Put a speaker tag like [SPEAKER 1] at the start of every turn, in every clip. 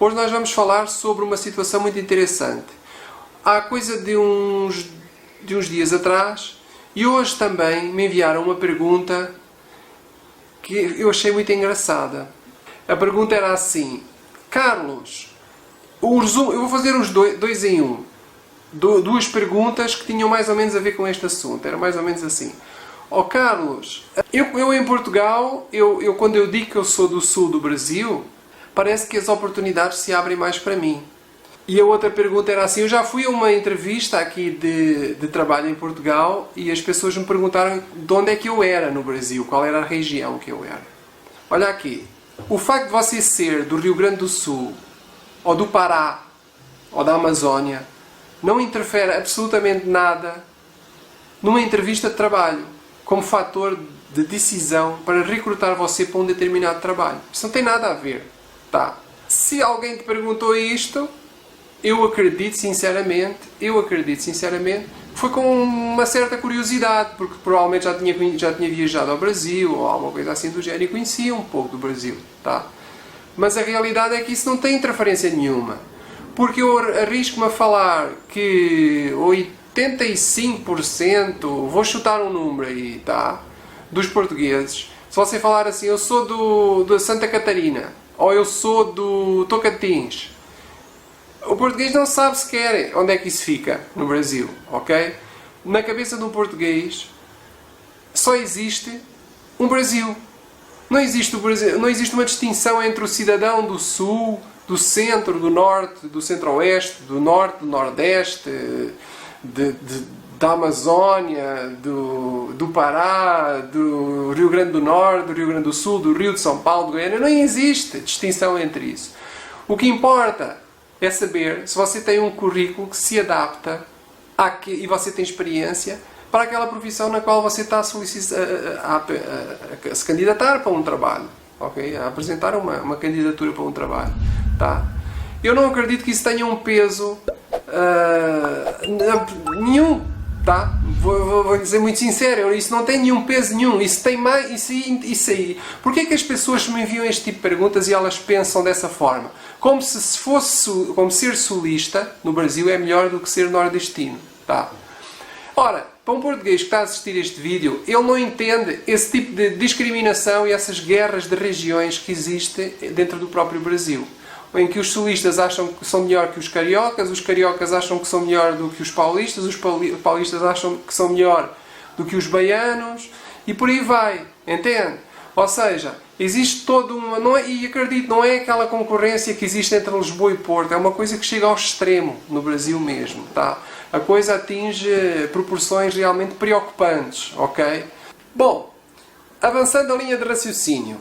[SPEAKER 1] Hoje nós vamos falar sobre uma situação muito interessante. Há coisa de uns dias atrás, e hoje também me enviaram uma pergunta que eu achei muito engraçada. A pergunta era assim: Carlos, eu vou fazer os dois em um. Duas perguntas que tinham mais ou menos a ver com este assunto. Era mais ou menos assim: Carlos, eu em Portugal, quando eu digo que eu sou do sul do Brasil, parece que as oportunidades se abrem mais para mim. E a outra pergunta era assim: eu já fui a uma entrevista aqui de trabalho em Portugal e as pessoas me perguntaram de onde é que eu era no Brasil, qual era a região que eu era. Olha aqui, o facto de você ser do Rio Grande do Sul, ou do Pará, ou da Amazónia, não interfere absolutamente nada numa entrevista de trabalho, como fator de decisão para recrutar você para um determinado trabalho. Isso não tem nada a ver, tá? Se alguém te perguntou isto, eu acredito sinceramente, foi com uma certa curiosidade, porque provavelmente já tinha viajado ao Brasil, ou alguma coisa assim do género, e conhecia um pouco do Brasil, tá? Mas a realidade é que isso não tem interferência nenhuma. Porque eu arrisco-me a falar que 85%, vou chutar um número aí, tá? Dos portugueses, se você falar assim: eu sou de Santa Catarina, ou eu sou do Tocantins, o português não sabe sequer onde é que isso fica no Brasil, ok? Na cabeça de um português só existe um Brasil. Não existe uma distinção entre o cidadão do sul, do centro, do norte, do centro-oeste, do norte, do nordeste, da Amazónia, do Pará, do Rio Grande do Norte, do Rio Grande do Sul, do Rio de São Paulo, do Goiânia. Não existe distinção entre isso. O que importa é saber se você tem um currículo que se adapta e você tem experiência para aquela profissão na qual você está a se candidatar para um trabalho, ok? A apresentar uma candidatura para um trabalho, tá? Eu não acredito que isso tenha um peso nenhum, tá? Vou dizer muito sincero, isso não tem nenhum peso nenhum. Isso tem mais, isso aí. Porquê que as pessoas me enviam este tipo de perguntas e elas pensam dessa forma? Como se ser sulista no Brasil é melhor do que ser nordestino, tá? Ora, para um português que está a assistir a este vídeo, ele não entende esse tipo de discriminação e essas guerras de regiões que existem dentro do próprio Brasil. Em que os sulistas acham que são melhor que os cariocas acham que são melhor do que os paulistas acham que são melhor do que os baianos, e por aí vai, entende? Ou seja, existe toda uma... e acredito, não é aquela concorrência que existe entre Lisboa e Porto, é uma coisa que chega ao extremo no Brasil mesmo, tá? A coisa atinge proporções realmente preocupantes, ok? Bom, avançando a linha de raciocínio,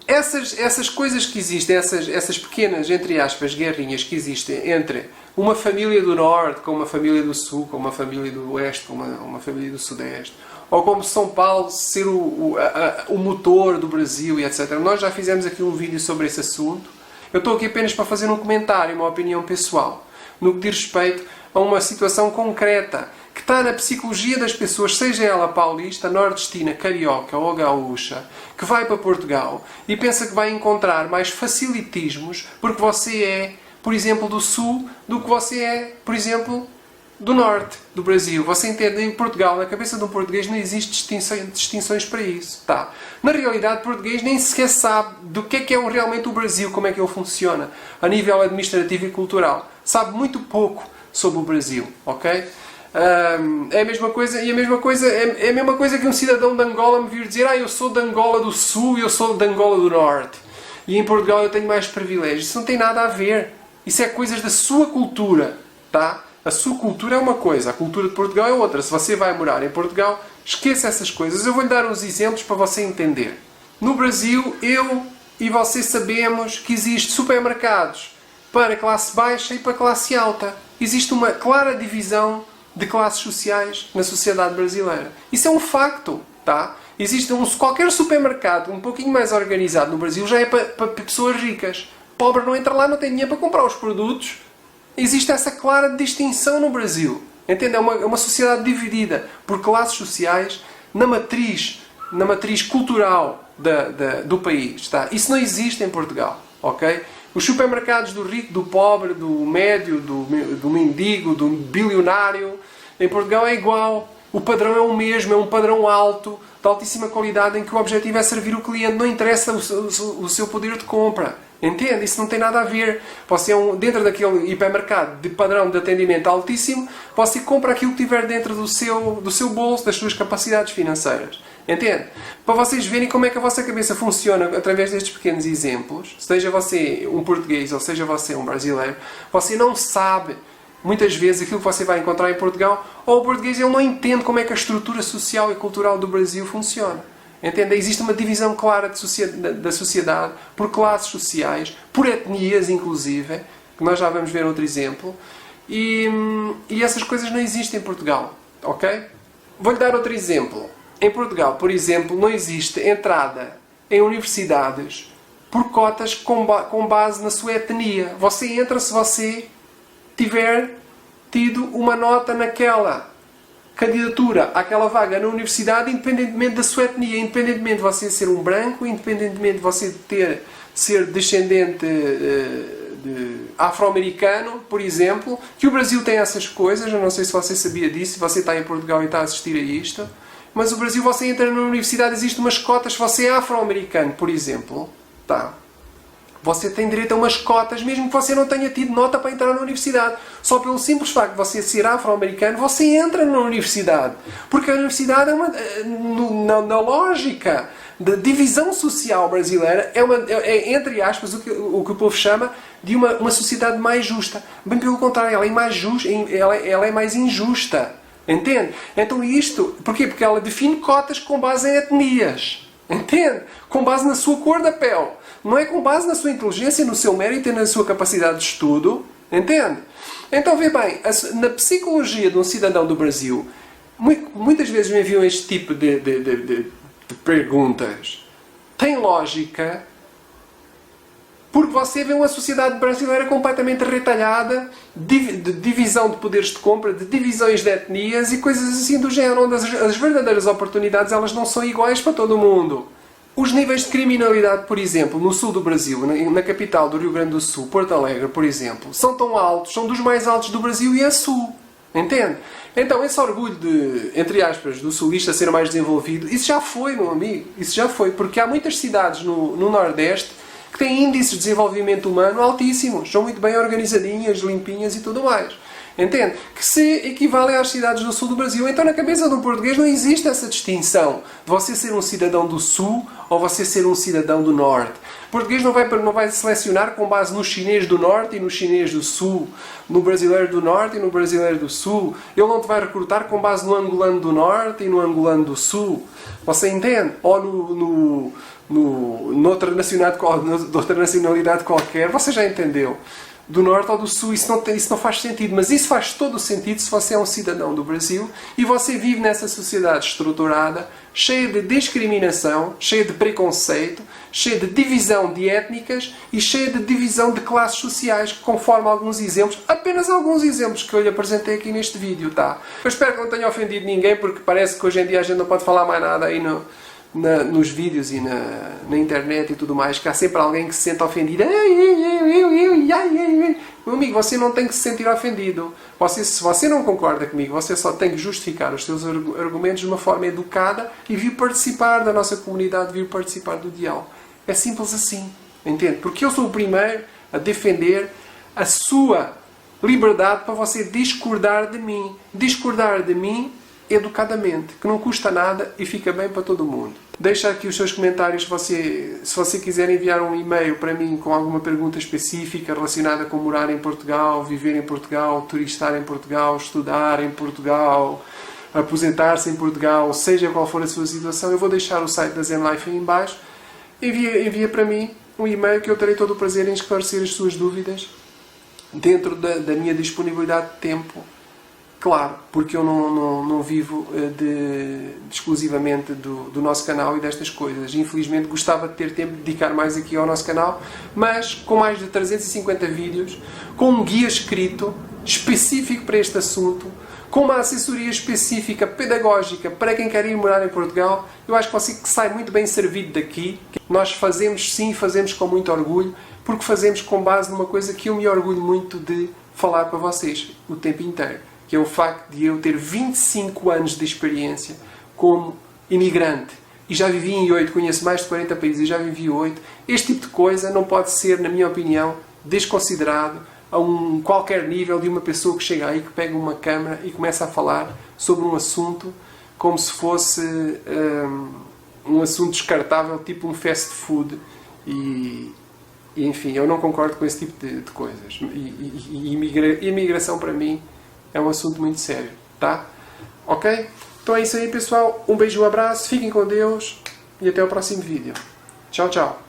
[SPEAKER 1] essas coisas que existem, essas pequenas, entre aspas, guerrinhas que existem entre uma família do Norte com uma família do Sul, com uma família do Oeste, com uma família do Sudeste, ou como São Paulo ser o motor do Brasil e etc. Nós já fizemos aqui um vídeo sobre esse assunto. Eu estou aqui apenas para fazer um comentário, uma opinião pessoal, no que diz respeito a uma situação concreta que está na psicologia das pessoas, seja ela paulista, nordestina, carioca ou gaúcha, que vai para Portugal e pensa que vai encontrar mais facilitismos porque você é, por exemplo, do Sul, do que você é, por exemplo, do Norte do Brasil. Você entende? Em Portugal, na cabeça de um português, não existe distinções para isso. Tá? Na realidade, o português nem sequer sabe do que é realmente o Brasil, como é que ele funciona, a nível administrativo e cultural. Sabe muito pouco sobre o Brasil, ok? É a mesma coisa, e é a mesma coisa que um cidadão de Angola me vir dizer: eu sou de Angola do Sul e eu sou de Angola do Norte. E em Portugal eu tenho mais privilégios. Isso não tem nada a ver. Isso é coisas da sua cultura, tá? A sua cultura é uma coisa, a cultura de Portugal é outra. Se você vai morar em Portugal, esqueça essas coisas. Eu vou-lhe dar uns exemplos para você entender. No Brasil, eu e você sabemos que existem supermercados para classe baixa e para classe alta. Existe uma clara divisão de classes sociais na sociedade brasileira. Isso é um facto, tá? Existe qualquer supermercado um pouquinho mais organizado no Brasil já é para pessoas ricas. Pobre não entra lá, não tem dinheiro para comprar os produtos. Existe essa clara distinção no Brasil. Entende? É uma sociedade dividida por classes sociais na matriz cultural do país. Tá? Isso não existe em Portugal. Ok? Os supermercados do rico, do pobre, do médio, do mendigo, do bilionário, em Portugal é igual. O padrão é o mesmo, é um padrão alto, de altíssima qualidade, em que o objetivo é servir o cliente, não interessa o seu poder de compra. Entende? Isso não tem nada a ver. Você dentro daquele hipermercado de padrão de atendimento altíssimo, você compra aquilo que tiver dentro do seu bolso, das suas capacidades financeiras. Entende? Para vocês verem como é que a vossa cabeça funciona através destes pequenos exemplos, seja você um português ou seja você um brasileiro, você não sabe muitas vezes aquilo que você vai encontrar em Portugal, ou o português ele não entende como é que a estrutura social e cultural do Brasil funciona. Entende? Existe uma divisão clara da sociedade por classes sociais, por etnias inclusive, que nós já vamos ver outro exemplo, e essas coisas não existem em Portugal. Ok? Vou-lhe dar outro exemplo. Em Portugal, por exemplo, não existe entrada em universidades por cotas com base na sua etnia. Você entra se você tiver tido uma nota naquela candidatura àquela vaga na universidade, independentemente da sua etnia, independentemente de você ser um branco, independentemente de você ser descendente de afro-americano, por exemplo, que o Brasil tem essas coisas. Eu não sei se você sabia disso, se você está em Portugal e está a assistir a isto, mas o Brasil, você entra na universidade, existem umas cotas, se você é afro-americano, por exemplo, tá? Você tem direito a umas cotas, mesmo que você não tenha tido nota para entrar na universidade. Só pelo simples facto de você ser afro-americano, você entra na universidade. Porque a universidade, na lógica da divisão social brasileira, é entre aspas, o que o povo chama de uma sociedade mais justa. Bem pelo contrário, ela é mais justa, ela é mais injusta. Entende? Então isto, porquê? Porque ela define cotas com base em etnias. Entende? Com base na sua cor da pele. Não é com base na sua inteligência, no seu mérito e na sua capacidade de estudo. Entende? Então, vê bem, na psicologia de um cidadão do Brasil, muitas vezes me enviam este tipo de perguntas. Tem lógica, porque você vê uma sociedade brasileira completamente retalhada, de divisão de poderes de compra, de divisões de etnias e coisas assim do género, onde as verdadeiras oportunidades elas não são iguais para todo o mundo. Os níveis de criminalidade, por exemplo, no sul do Brasil, na capital do Rio Grande do Sul, Porto Alegre, por exemplo, são tão altos, são dos mais altos do Brasil e é sul. Entende? Então, esse orgulho de, entre aspas, do sulista ser mais desenvolvido, isso já foi, meu amigo. Isso já foi. Porque há muitas cidades no Nordeste que têm índices de desenvolvimento humano altíssimos. São muito bem organizadinhas, limpinhas e tudo mais. Entende? Que se equivalem às cidades do sul do Brasil. Então, na cabeça do português não existe essa distinção de você ser um cidadão do sul ou você ser um cidadão do norte. O português não vai selecionar com base no chinês do norte e no chinês do sul, no brasileiro do norte e no brasileiro do sul. Ele não te vai recrutar com base no angolano do norte e no angolano do sul. Você entende? Ou noutra nacionalidade qualquer. Você já entendeu? Do norte ou do sul, isso não faz sentido. Mas isso faz todo o sentido se você é um cidadão do Brasil e você vive nessa sociedade estruturada, cheia de discriminação, cheia de preconceito, cheia de divisão de étnicas e cheia de divisão de classes sociais, conforme alguns exemplos, apenas alguns exemplos que eu lhe apresentei aqui neste vídeo, tá? Eu espero que não tenha ofendido ninguém, porque parece que hoje em dia a gente não pode falar mais nada aí nos vídeos e na internet e tudo mais, que há sempre alguém que se sente ofendido. Meu amigo, você não tem que se sentir ofendido. Se você não concorda comigo, você só tem que justificar os seus argumentos de uma forma educada e vir participar da nossa comunidade, vir participar do diálogo. É simples assim. Entende? Porque eu sou o primeiro a defender a sua liberdade para você discordar de mim. Discordar de mim educadamente, que não custa nada e fica bem para todo mundo. Deixa aqui os seus comentários se você quiser enviar um e-mail para mim com alguma pergunta específica relacionada com morar em Portugal, viver em Portugal, turistar em Portugal, estudar em Portugal, aposentar-se em Portugal, seja qual for a sua situação. Eu vou deixar o site da ZenLife aí em baixo. Envia para mim um e-mail que eu terei todo o prazer em esclarecer as suas dúvidas dentro da minha disponibilidade de tempo. Claro, porque eu não vivo exclusivamente do nosso canal e destas coisas. Infelizmente gostava de ter tempo de dedicar mais aqui ao nosso canal, mas com mais de 350 vídeos, com um guia escrito específico para este assunto, com uma assessoria específica, pedagógica, para quem quer ir morar em Portugal, eu acho que você sai muito bem servido daqui. Nós fazemos, sim, fazemos com muito orgulho, porque fazemos com base numa coisa que eu me orgulho muito de falar para vocês o tempo inteiro, que é o facto de eu ter 25 anos de experiência como imigrante. E já vivi em 8, conheço mais de 40 países e já vivi em 8. Este tipo de coisa não pode ser, na minha opinião, desconsiderado a qualquer nível de uma pessoa que chega aí, que pega uma câmara e começa a falar sobre um assunto como se fosse um assunto descartável, tipo um fast food. E enfim, eu não concordo com esse tipo de coisas. E imigração, para mim, é um assunto muito sério. Tá? Ok? Então é isso aí, pessoal. Um beijo, um abraço, fiquem com Deus e até o próximo vídeo. Tchau, tchau.